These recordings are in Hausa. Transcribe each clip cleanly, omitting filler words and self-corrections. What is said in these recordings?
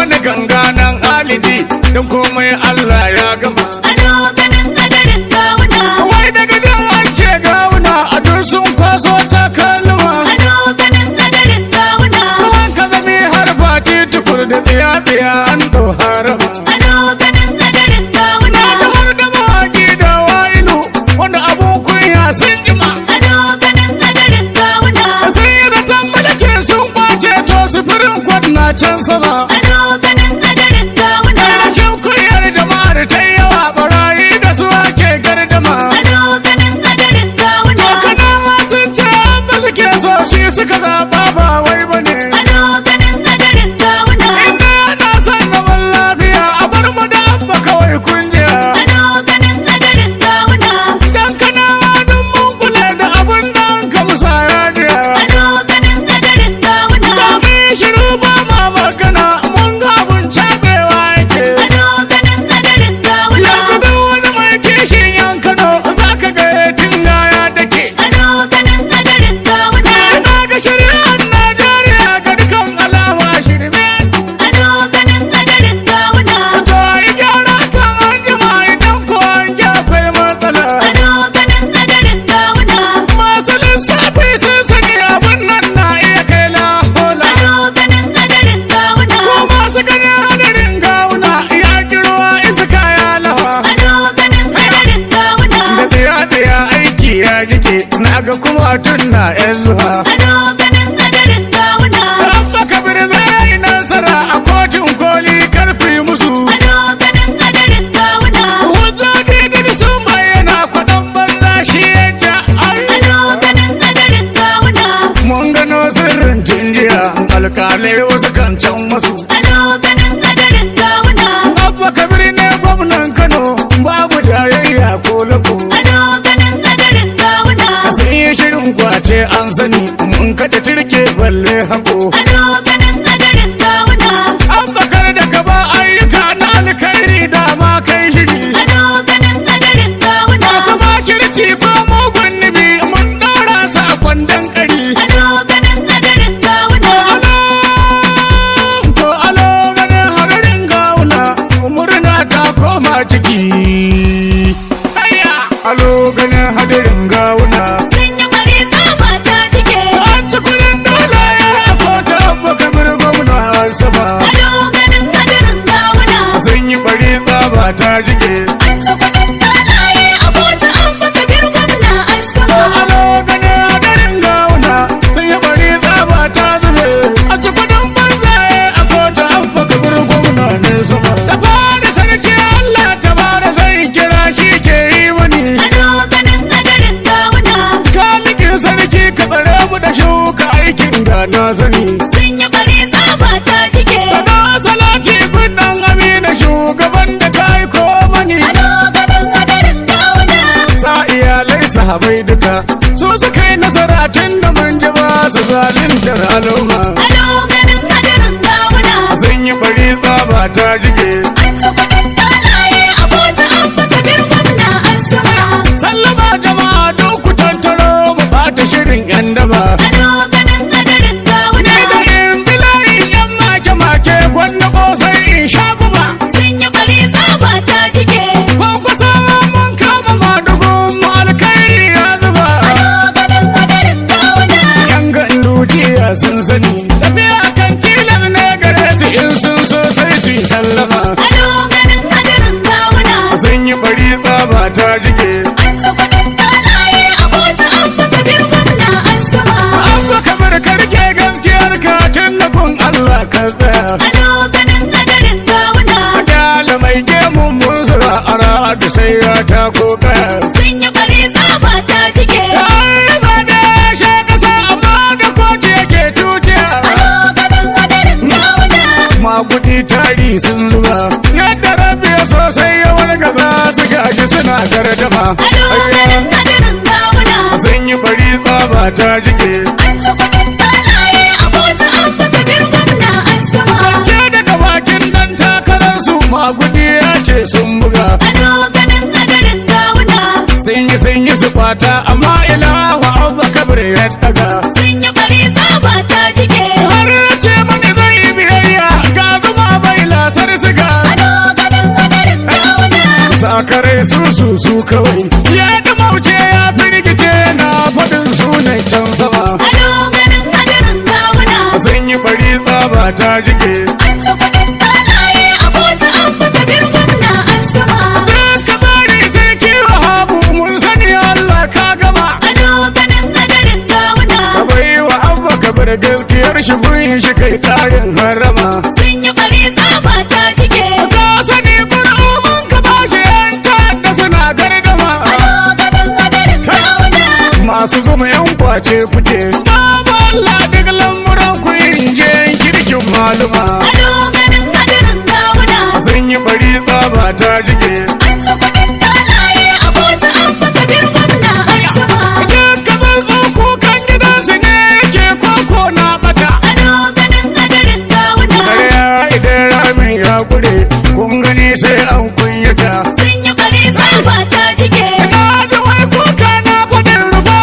wani ganga nan alidi don komai Allah ya gama. Ado ganin hadarin gawuna. Wai daga dan an ce gawuna a duk sun kwaso takalma. Ado ganin hadarin gawuna. Saman ka zame har fati tukur da tsiya-tsiya an ɗau harama. Ado ganin hadarin gawuna. Na da har da mawaƙi da wa'ilu wanda abun kunya sun jima. Ado ganin hadarin gawuna. Sun yi zaton mulki sun kwace to sufurin kwad na can sama. Ado ganin hadarin gawuna. Rashin kunyar jama'ar ta yawa barayi da su ake gardama. Ado ganin hadarin gawuna. Kanawa sun ce ba suke so shi suka zaɓa ba wai bane. Ado ganin hadarin gawuna. Inda yana son zaman lafiya a bar mu da abba kawai kungiya. Ado ganin hadarin gawuna. Dan kanawa dun mun kula da abun da an kamsa ya jiya. Ado ganin hadarin gawuna. Ba mu yi shiru ba ma magana mun ga abun cabewa yake. Ado ganin hadarin gawuna. Yanzu duk wani mai kishin yankano za ka ga tinga ya dake. Ado ganin hadarin gawuna. Ina ga shari'ar Najeriya ga dukan alama shirme. Ado ganin hadarin gawuna. To yi gyara kan an jima idan ko an ji akwai matsala. Ado ganin hadarin gawuna. Masu lissafi sun sani abin nan na iya kai lahola. Ado ganin hadarin gawuna. Ko masu ganin hadarin gawuna ya kirowa iska ya lawa. Ado ganin hadarin gawuna. Da tsiya-tsiya aiki ya jike na ga kuma tun na yan zuwa. Ado ganin hadarin gawuna. Rabba kabir zai nasara a kotun koli karfi musu. Ado ganin hadarin gawuna. Hujjoji duk sun bayyana kwaɗan banza shi ya ja. Ado ganin hadarin gawuna. Mun gano sirrin jinjiya alƙalai wasu kan can wasu. Ado ganin hadarin gawuna. Abba kabir ne gwamnan Kano babu jayayya ko lako. Ado ganin hadarin gawuna. Sun yi shirin kwace an sani mun kace turke balle hako. Ado ganin hadarin gawuna. Abba kar da gaba ayyuka na alkhairi da ma kai shiri. Ado ganin hadarin gawuna. Masu makirci ko mugun nibi mun ɗora sa kwandon ƙari. Ado ganin hadarin gawuna. To alo ganin hadarin gawuna murna ta koma ciki. Hayya alo ganin hadarin gawuna. Sun yi bari tsaba ta jike. An ci kudin dole ya kota abba kamar gwamna sama. Ado ganin hadarin gawuna. Sun yi bari tsaba ta jike. An ci kuɗin dalaye a kota an baka bir gwamna an sama. Alo ganin hadarin gawuna sun yi bari tsaba ta zube. A ci kudin banzaye a kota abba kamar gwamna ne sama. Da fara sarki Allah ta bara zai kira shi ke yi wani. Ado ganin hadarin gawuna. Kalikin sarki ka tsare mu da shuka aikin da na sani. Sun yi bari tsaba ta jike. Daga salati kunnan amina shugaban da ka yi komani. Ado ganin hadarin gawuna. Sa iyalai sahabai duka su suka yi nasara tun da mun ji ba su zalintar al'umma. Ado ganin hadarin gawuna. Sun yi bari tsaba ta jike. An ci kuɗin dalaye a kota an baka bir gwamna an sama. Sallama jama'a duk ku tattaro mu bata shirin yan daba. Ado ganin hadarin gawuna. Ni da in bilayi yan make-make gwanda kosai in sha guba. Sun yi bari tsaba ta jike. Kwankwasa mun kama madugun mu alkhairi ya zuba. Ado ganin hadarin gawuna. Yan gandu jiya sun sani. Tafiya kan tilar ne gare su in sun so sai su yi sallama. Ado ganin hadarin gawuna. Sun yi bari tsaba ta jike. An ci kuɗin dalaye a kota an baka bir gwamna an sama. Abba kamar karke gaskiyar ka tun da kun Allah ka tsaya. Ado ganin hadarin gawuna. Kyala mai gemun mun zura ara da sai ya ta koka. Sun yi bari tsaba ta jike. Ba da shi kasa amma da kotu yake tutiya. Ado ganin hadarin gawuna. Magudi tari sun zuba. Yadda rabi sosai ya wani gaba su gashi suna gardama. Ado ganin hadarin gawuna. Sun yi bari tsaba ta jike. An ci kuɗin dalaye a kota an baka bir gwamna an sama. Ce daga bakin dan takararsu magudi ya ce sun buga. Ado ganin hadarin gawuna. Sun yi su kwata amma ila wa abba kabir ya daga. Sun yi bari tsaba ta jike. Har ce mani zai biyayya ga zuma bai su kawai ya dumauce ya firgice na faɗin sunan can sama. Ado ganin hadarin gawuna. Sun yi bari tsaba ta jike. An ci kuɗin talaye a kotu an baka birnin na an sama. Ka bari sarki Wahabu mun sani Allah ka gama. Ado ganin hadarin gawuna. Ka bai wa Abba Kabir gaskiyar shi gun shi kai tarin harama. Sun yi bari tsaba ta jike. Ka sani ƙur'umin ka bashi yan ta'adda suna gardama. Ado ganin hadarin gawuna. Masu zuma yan kwace kuke. Babu Allah duk lamuran ku inje kirkin maluma. Ado ganin hadarin gawuna. Sun yi bari tsaba ta jike. An ci kuɗin talaye a kotu an baka birnin na an sama. Kamar tsoko kan gidansu ne yake koko na bata. Ado ganin hadarin gawuna. Ƙarya idan ramin ya kure, kun gani sai an kunyata. Sun yi bari tsaba ta jike. Na ji wai kuka na faɗin rufa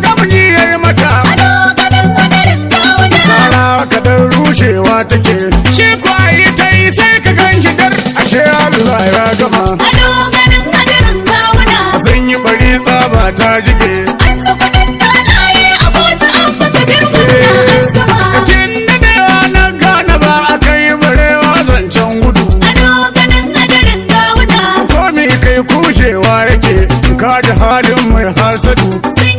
gamji ya yi mata. Ado ganin hadarin gawuna. Sara kadan rushewa take. Shi kwayi ta yi sai ka gan shi dar. Ashe Allah ya gama. Ado ganin hadarin gawuna. Sun yi bari tsaba ta jike. An ci kuɗin talaye a kotu an baka birnin na an sama. Kacin da da ranar gane ba a kai barewa zancen gudu. Ado ganin hadarin gawuna. Komi kai kushewa yake, ka ji halin mai hasadu. Sun